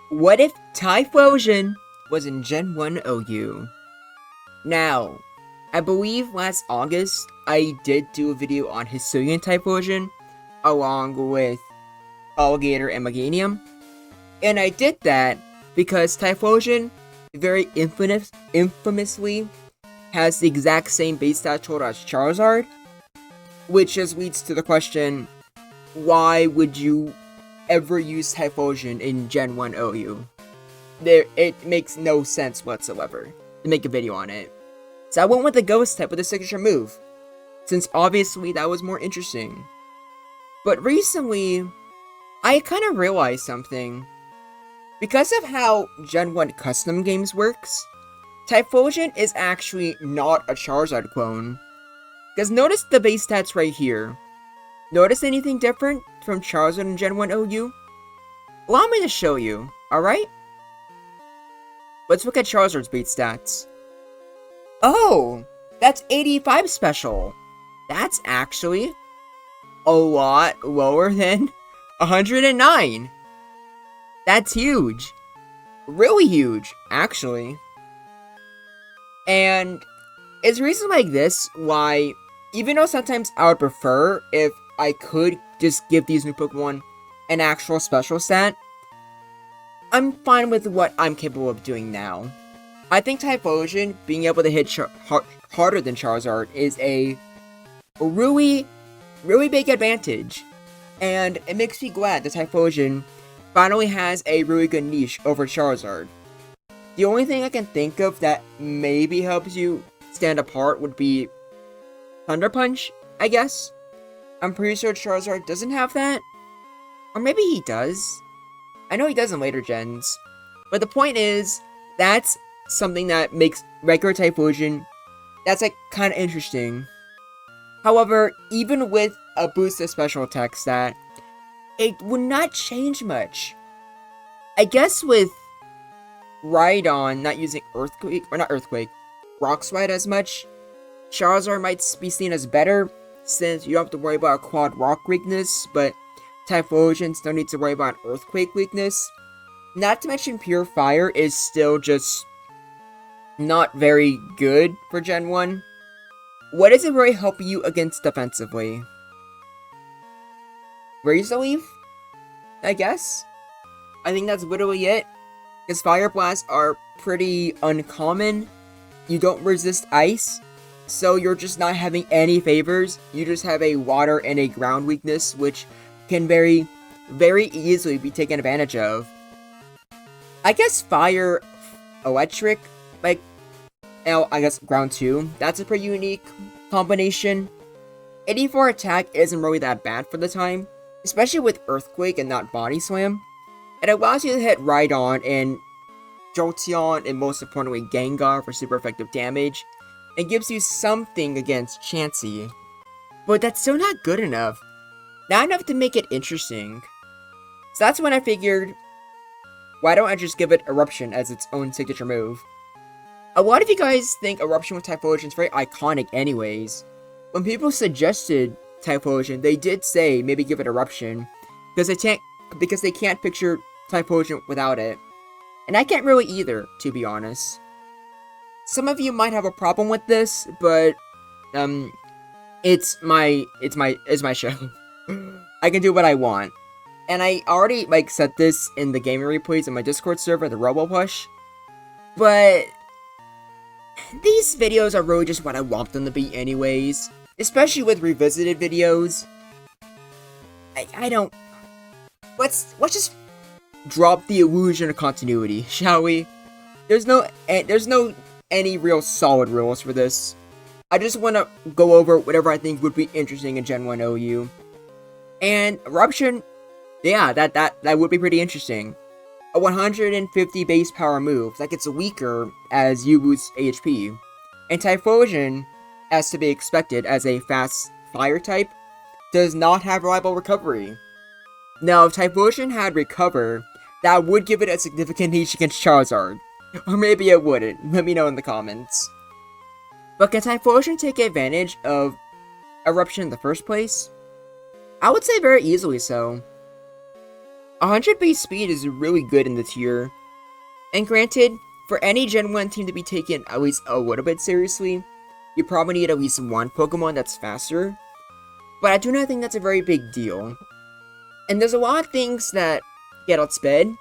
What if Typhlosion was in Gen 1 OU? Now, I believe last August, I did do a video on Hisuian Typhlosion, along with Alligator and Meganium. And I did that because Typhlosion very infamously has the exact same base stat total as Charizard, which just leads to the question, why would you ever use Typhlosion in Gen 1 OU? It makes no sense whatsoever to make a video on it. So I went with the Ghost type with a signature move, since obviously that was more interesting. But recently, I kind of realized something. Because of how Gen 1 custom games works, Typhlosion is actually not a Charizard clone. Because notice the base stats right here. Notice anything different from Charizard in Gen 1 OU? Allow me to show you, alright? Let's look at Charizard's base stats. Oh, that's 85 special. That's actually a lot lower than 109. That's huge. Really huge, actually. And it's reasons like this why, even though sometimes I would prefer if I could just give these new Pokemon an actual special stat, I'm fine with what I'm capable of doing now. I think Typhlosion being able to hit harder than Charizard is a really big advantage. And it makes me glad that Typhlosion finally has a really good niche over Charizard. The only thing I can think of that maybe helps you stand apart would be Thunder Punch, I guess. I'm pretty sure Charizard doesn't have that. Or maybe he does. I know he does in later gens. But the point is, that's something that makes regular Typhlosion, that's like kind of interesting. However, even with a boosted special attack stat, it would not change much. I guess with Rhydon not using Rock Slide as much, Charizard might be seen as better, since you don't have to worry about a Quad Rock weakness, but Typhlosion still needs to worry about an Earthquake weakness. Not to mention Pure Fire is still just not very good for Gen 1. What does it really help you against defensively? Razor Leaf? I guess? I think that's literally it. Because Fire Blasts are pretty uncommon. You don't resist ice. So you're just not having any favors. You just have a water and a ground weakness, which can very easily be taken advantage of. I guess Fire Electric, like, I guess ground 2, that's a pretty unique combination. 84 attack isn't really that bad for the time, especially with Earthquake and not Body Slam. It allows you to hit Rhydon and Jolteon and most importantly Gengar for super effective damage, and gives you something against Chansey. But that's still not good enough. Not enough to make it interesting. So that's when I figured, why don't I just give it Eruption as its own signature move? A lot of you guys think Eruption with Typhlosion is very iconic anyways. When people suggested Typhlosion, they did say maybe give it Eruption, because they can't picture Typhlosion without it. And I can't really either, to be honest. Some of you might have a problem with this, but it's my show. I can do what I want. And I already said this in the gaming replays in my Discord server, the RoboPush. But these videos are really just what I want them to be anyways. Especially with revisited videos. I don't... Let's just drop the illusion of continuity, shall we? There's no any real solid rules for this. I just want to go over whatever I think would be interesting in Gen 1 OU. And Eruption, yeah, that would be pretty interesting. A 150 base power move that gets weaker as you lose HP. And Typhlosion, as to be expected as a fast fire type, does not have reliable recovery. Now, if Typhlosion had Recover, that would give it a significant niche against Charizard. Or maybe it wouldn't. Let me know in the comments. But can Typhlosion take advantage of Eruption in the first place? I would say very easily so. 100 base speed is really good in the tier. And granted, for any Gen 1 team to be taken at least a little bit seriously, you probably need at least one Pokemon that's faster. But I do not think that's a very big deal. And there's a lot of things that get outsped,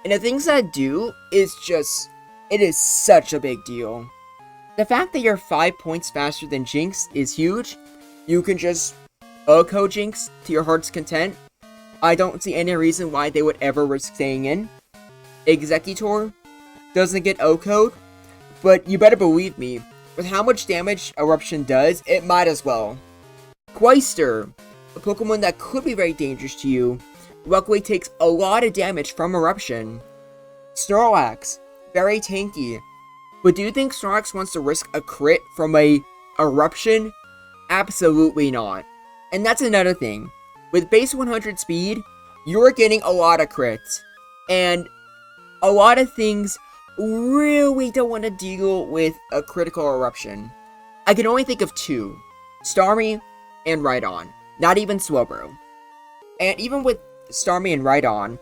and the things that do is just, it is such a big deal. The fact that you're 5 points faster than Jinx is huge. You can just OHKO Jinx to your heart's content. I don't see any reason why they would ever risk staying in. Executor doesn't get OHKO'd, but you better believe me, with how much damage Eruption does, it might as well. Cloyster, a Pokemon that could be very dangerous to you, luckily takes a lot of damage from Eruption. Snorlax, very tanky. But do you think Snorlax wants to risk a crit from a Eruption? Absolutely not. And that's another thing. With base 100 speed, you're getting a lot of crits. And a lot of things really don't want to deal with a critical Eruption. I can only think of two. Starmie and Rhydon. Not even Slowbro. And even with Starmie and Rhydon,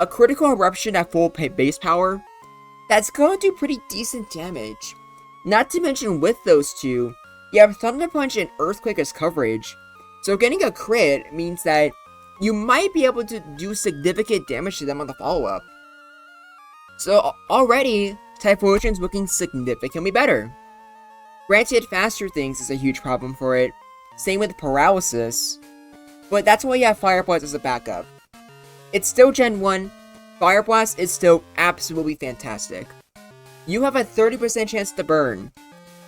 a critical Eruption at full base power, that's going to do pretty decent damage. Not to mention with those two, you have Thunder Punch and Earthquake as coverage. So getting a crit means that you might be able to do significant damage to them on the follow-up. So already, Typhlosion's looking significantly better. Granted, faster things is a huge problem for it. Same with Paralysis. But that's why you have Fire Blast as a backup. It's still Gen 1. Fire Blast is still absolutely fantastic. You have a 30% chance to burn.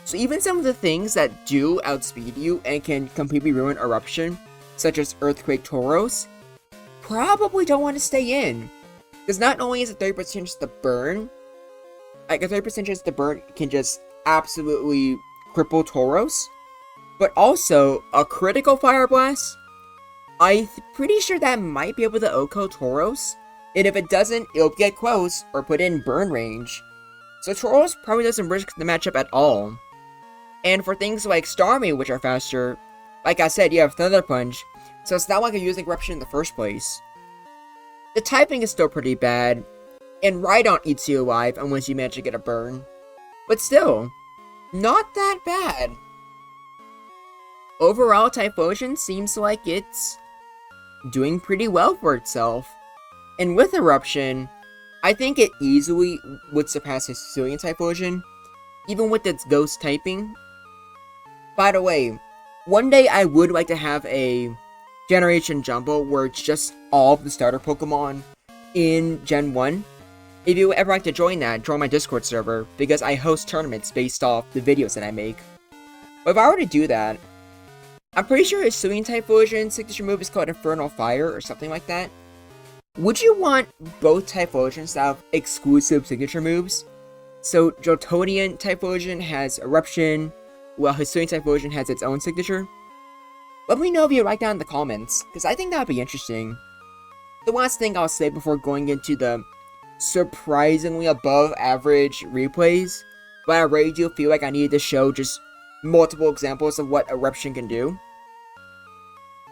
So even some of the things that do outspeed you and can completely ruin Eruption, such as Earthquake Tauros, probably don't want to stay in. Because not only is it 30% chance to burn, like a 30% chance to burn can just absolutely cripple Tauros, but also a critical Fire Blast, I'm pretty sure that might be able to OHKO Tauros, and if it doesn't, it'll get close or put in burn range. So Tauros probably doesn't risk the matchup at all. And for things like Starmie, which are faster, like I said, you have Thunder Punch, so it's not like you're using Eruption in the first place. The typing is still pretty bad, and Rhydon eats you alive unless you manage to get a burn. But still, not that bad. Overall, Typhlosion seems like it's doing pretty well for itself. And with Eruption, I think it easily would surpass Hisuian Typhlosion, even with its ghost typing. By the way, one day I would like to have a Generation Jumble where it's just all of the starter Pokemon in Gen 1. If you would ever like to join that, join my Discord server, because I host tournaments based off the videos that I make. But if I were to do that, I'm pretty sure Hisuian Typhlosion's signature move is called Infernal Fire or something like that. Would you want both Typhlosions to have exclusive signature moves? So Jotonian Typhlosion has Eruption, while Hisuian Typhlosion has its own signature? Let me know if you write down in the comments, because I think that would be interesting. The last thing I'll say before going into the surprisingly above average replays, but I really do feel like I needed to show just multiple examples of what Eruption can do.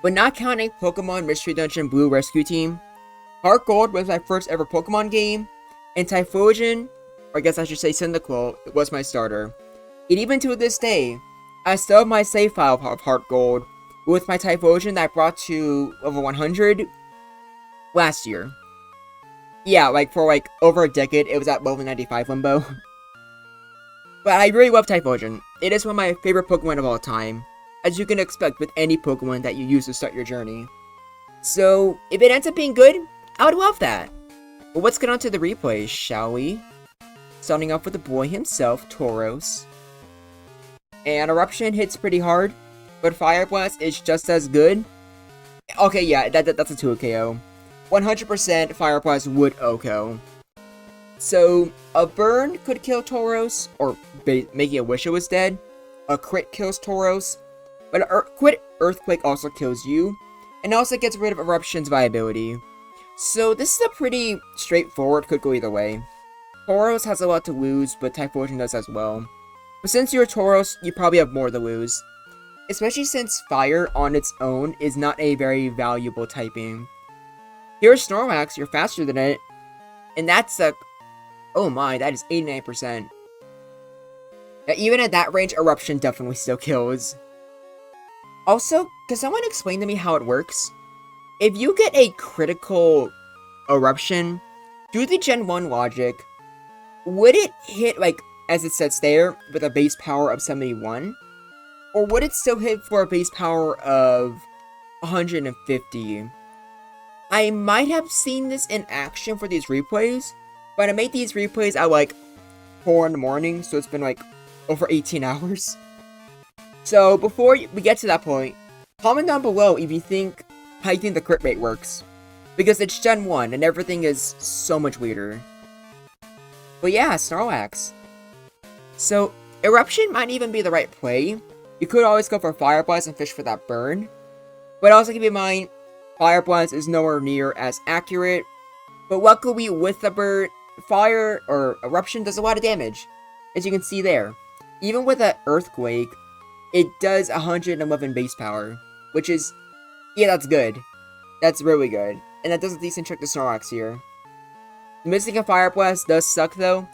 But not counting Pokemon Mystery Dungeon Blue Rescue Team, Heart Gold was my first ever Pokemon game, and Typhlosion, or I guess I should say Cyndaquil, was my starter. And even to this day, I still have my save file of Heart Gold with my Typhlosion that I brought to level 100 last year. Yeah, like for like over a decade, it was at level 95 limbo. But I really love Typhlosion. It is one of my favorite Pokemon of all time, as you can expect with any Pokemon that you use to start your journey. So, if it ends up being good, I would love that. But let's get on to the replays, shall we? Starting off with the boy himself, Tauros. And Eruption hits pretty hard, but Fire Blast is just as good. Okay, yeah, that's a 2 KO. 100% Fire Blast would OHKO. So, a burn could kill Tauros, or making it wish it was dead. A crit kills Tauros, but a crit Earthquake also kills you, and also gets rid of Eruption's viability. So this is a pretty straightforward, could go either way. Tauros has a lot to lose, but Typhlosion does as well. But since you're Tauros, you probably have more to lose. Especially since Fire on its own is not a very valuable typing. Here's Snorlax, you're faster than it. And that's a... Oh my, that is 89%. Now, even at that range, Eruption definitely still kills. Also, can someone explain to me how it works? If you get a critical Eruption, through the Gen 1 logic, would it hit, like, as it says there, with a base power of 71? Or would it still hit for a base power of 150? I might have seen this in action for these replays, but I made these replays at, like, 4 in the morning, so it's been, like, over 18 hours. So, before we get to that point, comment down below if you think, how you think the crit rate works. Because it's Gen 1, and everything is so much weirder. But yeah, Snorlax. So, Eruption might even be the right play. You could always go for Fire Blast and fish for that burn. But also keep in mind, Fire Blast is nowhere near as accurate. But luckily, with the burn, Fire or Eruption does a lot of damage. As you can see there. Even with an Earthquake, it does 111 base power. Which is, yeah, that's good. That's really good. And that does a decent trick to Snorlax here. Missing a Fire Blast does suck though.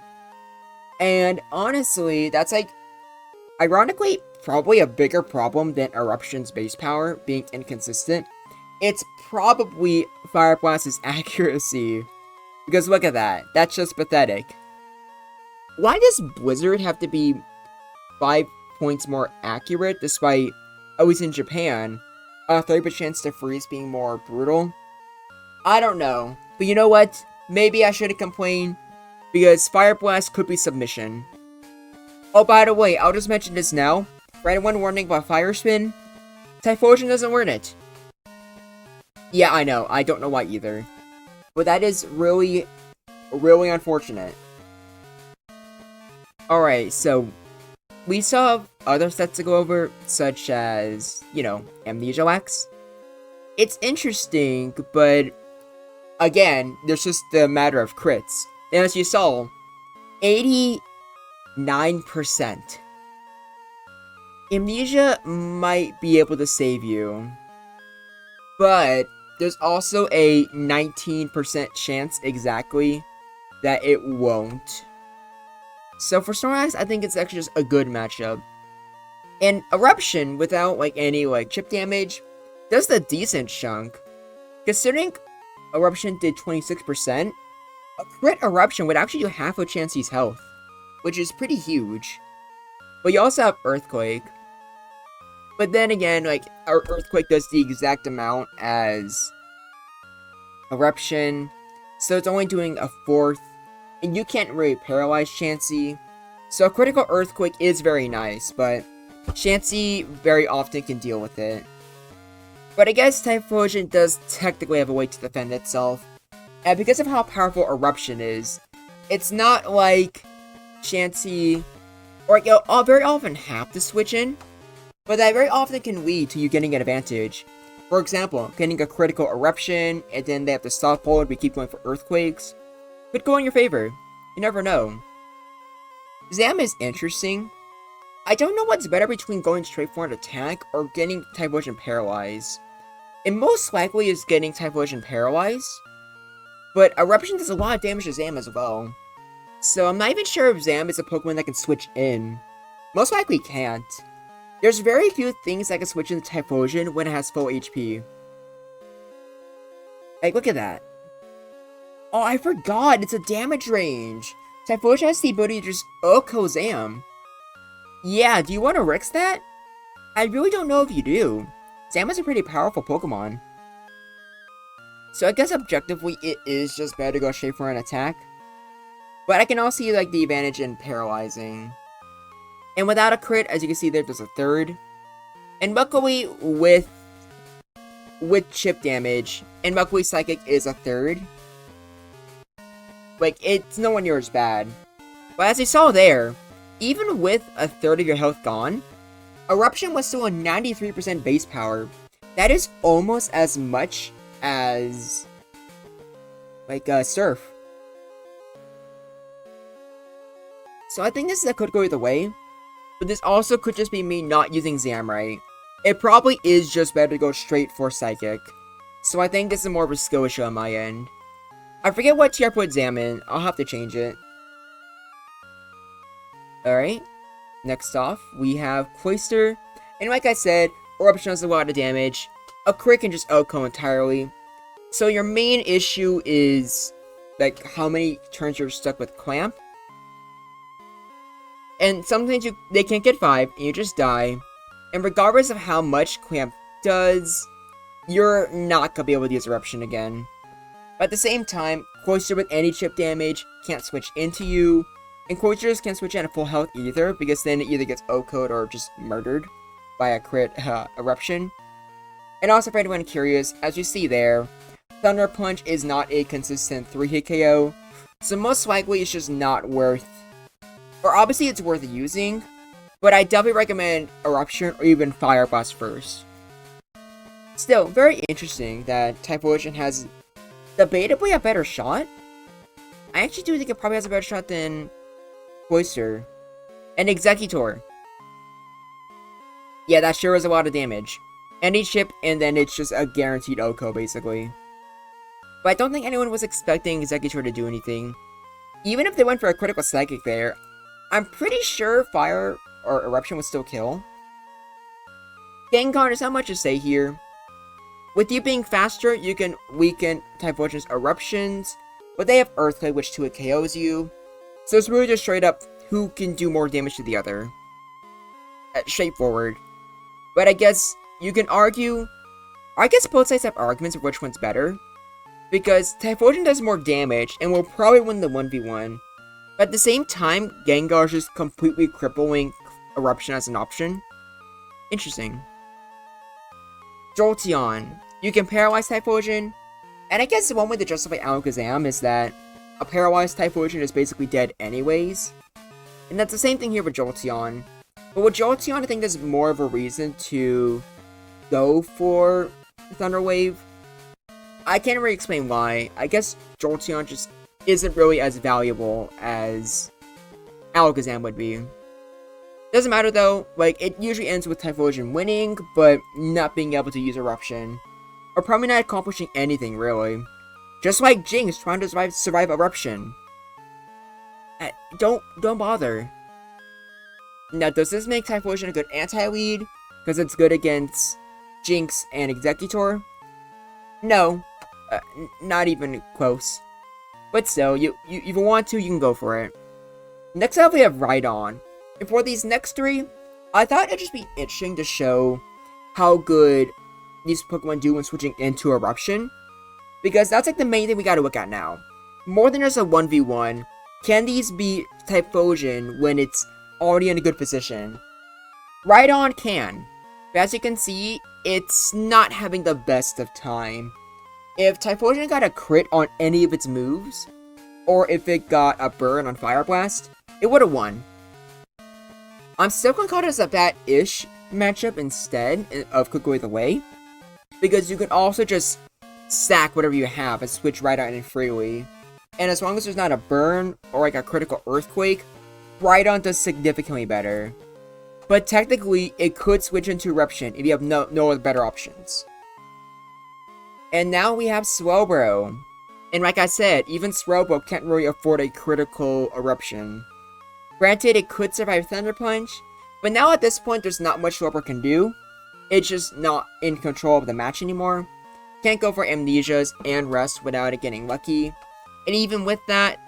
And honestly, that's like, ironically, probably a bigger problem than Eruption's base power being inconsistent. It's probably Fire Blast's accuracy. Because look at that. That's just pathetic. Why does Blizzard have to be 5 points more accurate despite, at least in Japan, a 30% chance to freeze being more brutal? I don't know. But you know what? Maybe I shouldn't complain, because Fire Blast could be submission. Oh, by the way, I'll just mention this now. For anyone wondering about Fire Spin, Typhlosion doesn't learn it. Yeah, I know. I don't know why either. But that is really, really unfortunate. Alright, so we still have other sets to go over, such as, you know, Amnesia Wax. It's interesting, but again, there's just the matter of crits. And as you saw, 89%. Amnesia might be able to save you, but there's also a 19% chance exactly that it won't. So for Snorlax, I think it's actually just a good matchup. And Eruption, without like any like chip damage, does a decent chunk. Considering Eruption did 26%, a crit Eruption would actually do half of Chansey's health, which is pretty huge. But you also have Earthquake. But then again, like, our Earthquake does the exact amount as Eruption, so it's only doing a fourth, and you can't really paralyze Chansey. So a critical Earthquake is very nice, but Chansey very often can deal with it. But I guess Typhlosion does technically have a way to defend itself. And because of how powerful Eruption is, it's not like Chansey, or you'll very often have to switch in, but that very often can lead to you getting an advantage. For example, getting a critical Eruption, and then they have to stop forward, we keep going for Earthquakes. Could go in your favor. You never know. Zam is interesting. I don't know what's better between going straight for an attack or getting Typhlosion paralyzed. It most likely is getting Typhlosion paralyzed, but Eruption does a lot of damage to Zam as well. So I'm not even sure if Zam is a Pokemon that can switch in. Most likely can't. There's very few things that can switch into Typhlosion when it has full HP. Like, look at that. Oh, I forgot, it's a damage range. Typhlosion has the ability to just OHKO Zam. Yeah, do you want to risk that? I really don't know if you do. Zam is a pretty powerful Pokemon. So I guess objectively it is just better to go straight for an attack. But I can also see like the advantage in paralyzing. And without a crit, as you can see there's a third. And luckily with chip damage, and luckily Psychic is a third. Like, it's nowhere near as bad. But as you saw there, even with a third of your health gone, Eruption was still a 93% base power. That is almost as much as, like, Surf. So I think this could go either way. But this also could just be me not using Zam right. It probably is just better to go straight for Psychic. So I think this is more of a skill issue on my end. I forget what tier I put Zam in. I'll have to change it. Alright. Next off, we have Cloister. And like I said, Eruption does a lot of damage. A crit can just OHKO entirely. So your main issue is, like, how many turns you're stuck with Clamp. And sometimes they can't get 5, and you just die. And regardless of how much Clamp does, you're not gonna be able to use Eruption again. But at the same time, Cloister with any chip damage can't switch into you. And Cloisters can't switch in at full health either, because then it either gets OHKO'd or just murdered by a crit Eruption. And also for anyone curious, as you see there, Thunder Punch is not a consistent 3-hit KO, so most likely it's just not worth, or obviously it's worth using, but I definitely recommend Eruption or even Fire Blast first. Still, very interesting that Typhlosion has debatably a better shot. I actually do think it probably has a better shot than Cloister. And Executor. Yeah, that sure is a lot of damage. Any chip, and then it's just a guaranteed OHKO, basically. But I don't think anyone was expecting Executor to do anything. Even if they went for a critical Psychic there, I'm pretty sure Fire or Eruption would still kill. Gengar, there's not much to say here. With you being faster, you can weaken Typhlosion's Eruptions, but they have Earthquake, which 2-hit KOs you. So it's really just straight up who can do more damage to the other. Straightforward. But I guess you can argue, I guess both sides have arguments of which one's better. Because Typhlosion does more damage and will probably win the 1v1. But at the same time, Gengar is just completely crippling Eruption as an option. Interesting. Jolteon. You can paralyze Typhlosion. And I guess one way to justify Alakazam is that a paralyzed Typhlosion is basically dead anyways. And that's the same thing here with Jolteon. But with Jolteon, I think there's more of a reason to go for Thunder Wave. I can't really explain why. I guess Jolteon just isn't really as valuable as Alakazam would be. Doesn't matter though, like, it usually ends with Typhlosion winning, but not being able to use Eruption. Or probably not accomplishing anything, really. Just like Jinx trying to survive Eruption. Don't bother. Now, does this make Typhlosion a good anti-lead? Because it's good against Jinx and Executor? No. Not even close. But still, if you want to, you can go for it. Next up, we have Rhydon. And for these next 3, I thought it'd just be interesting to show how good these Pokemon do when switching into Eruption. Because that's like the main thing we gotta look at now. More than just a 1v1, can these beat Typhlosion when it's already in a good position? Rhydon can. But as you can see, it's not having the best of time. If Typhlosion got a crit on any of its moves, or if it got a burn on Fire Blast, it would have won. I'm still gonna call this a bad-ish matchup instead of Quick Away the Way, because you can also just stack whatever you have and switch Rhydon in freely. And as long as there's not a burn or like a critical Earthquake, Rhydon does significantly better. But technically, it could switch into Eruption if you have no other better options. And now we have Swellow. And like I said, even Swellow can't really afford a critical Eruption. Granted, it could survive Thunder Punch, but now at this point, there's not much Swellow can do. It's just not in control of the match anymore. Can't go for Amnesias and Rest without it getting lucky. And even with that,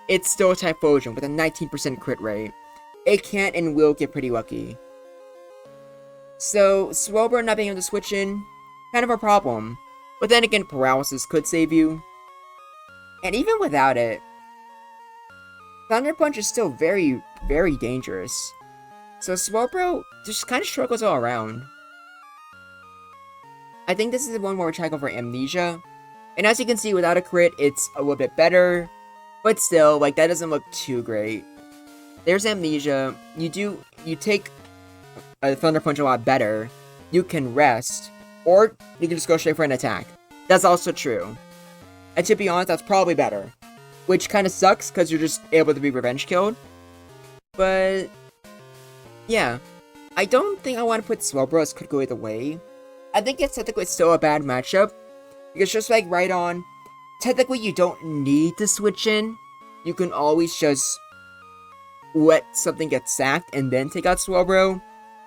it's still a Typhlosion with a 19% crit rate. It can and will get pretty lucky. So, Swellow not being able to switch in, kind of a problem. But then again, Paralysis could save you. And even without it, Thunder Punch is still very, very dangerous. So Swellow just kind of struggles all around. I think this is the one where we're trying to go for Amnesia. And as you can see, without a crit, it's a little bit better. But still, like, that doesn't look too great. There's Amnesia. You take a Thunder Punch a lot better. You can rest. Or you can just go straight for an attack. That's also true. And to be honest, that's probably better. Which kind of sucks, because you're just able to be revenge killed. But yeah. I don't think I want to put Swellow as Could Go Either Way. I think it's technically still a bad matchup. Because just like Rhydon, technically you don't need to switch in. You can always just let something get sacked and then take out Swabro.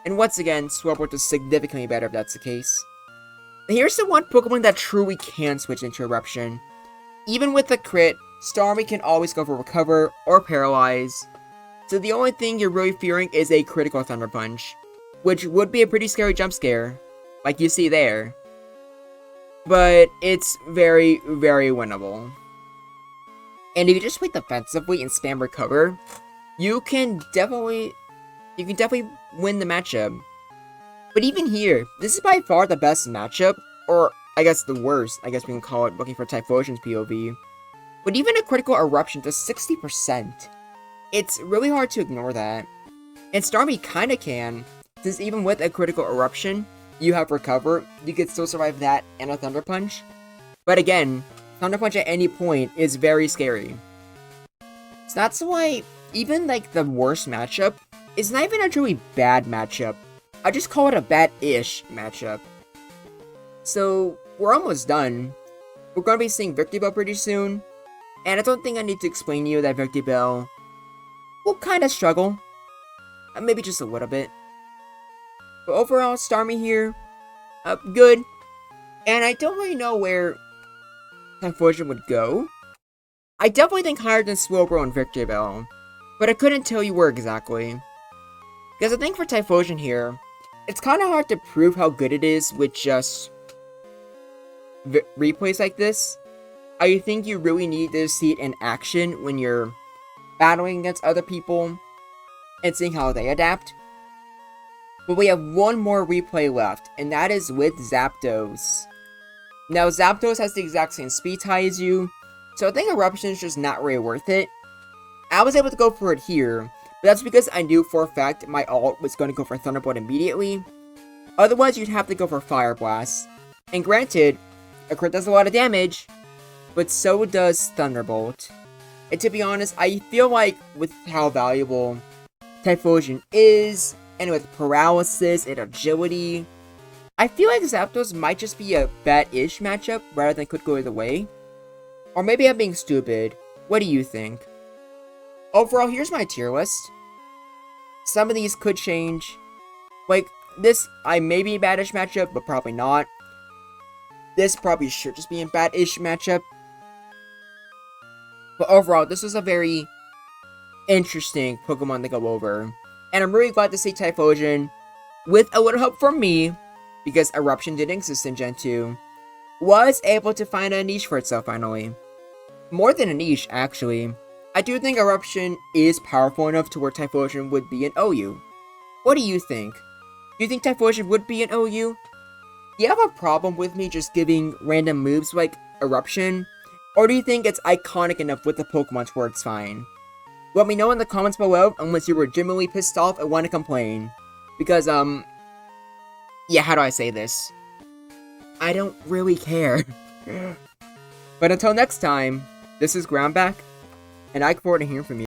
And once again, Swabro is significantly better if that's the case. Here's the one Pokemon that truly can switch into Eruption. Even with the crit, Starmie can always go for Recover or Paralyze. So the only thing you're really fearing is a critical Thunder Punch, which would be a pretty scary jump scare, like you see there. But it's very, very winnable. And if you just play defensively and spam Recover, you can definitely win the matchup. But even here, this is by far the best matchup, or I guess the worst, I guess we can call it, looking for Typhlosion's POV. But even a critical Eruption does 60%. It's really hard to ignore that. And Starmie kinda can, since even with a critical Eruption, you have Recover, you could still survive that and a Thunder Punch. But again, Thunder Punch at any point is very scary. So that's why, even like the worst matchup, is not even a truly bad matchup. I just call it a bad-ish matchup. So, we're almost done. We're gonna be seeing Victreebel pretty soon. And I don't think I need to explain to you that Victreebel will kinda struggle. Maybe just a little bit. But overall, Starmie here, good. And I don't really know where Typhlosion would go. I definitely think higher than Swabro and Victreebel, but I couldn't tell you where exactly. Because I think for Typhlosion here, it's kind of hard to prove how good it is with just replays like this. I think you really need to see it in action when you're battling against other people and seeing how they adapt. But we have one more replay left, and that is with Zapdos. Now, Zapdos has the exact same speed tie as you, so I think Eruption is just not really worth it. I was able to go for it here, but that's because I knew for a fact my ult was going to go for Thunderbolt immediately. Otherwise, you'd have to go for Fire Blast. And granted, a crit does a lot of damage, but so does Thunderbolt. And to be honest, I feel like with how valuable Typhlosion is, and with Paralysis and Agility, I feel like Zapdos might just be a bad-ish matchup rather than could go either way. Or maybe I'm being stupid. What do you think? Overall, here's my tier list. Some of these could change. Like, this, I may be a bad-ish matchup, but probably not. This probably should just be a bad-ish matchup. But overall, this was a very interesting Pokemon to go over. And I'm really glad to see Typhlosion, with a little help from me, because Eruption didn't exist in Gen 2, was able to find a niche for itself finally. More than a niche, actually. I do think Eruption is powerful enough to where Typhlosion would be an OU. What do you think? Do you think Typhlosion would be an OU? Do you have a problem with me just giving random moves like Eruption? Or do you think it's iconic enough with the Pokemon where it's fine? Let me know in the comments below unless you were genuinely pissed off and want to complain. Because, yeah, how do I say this? I don't really care. But until next time, this is Groundback, and I look forward to hearing from you.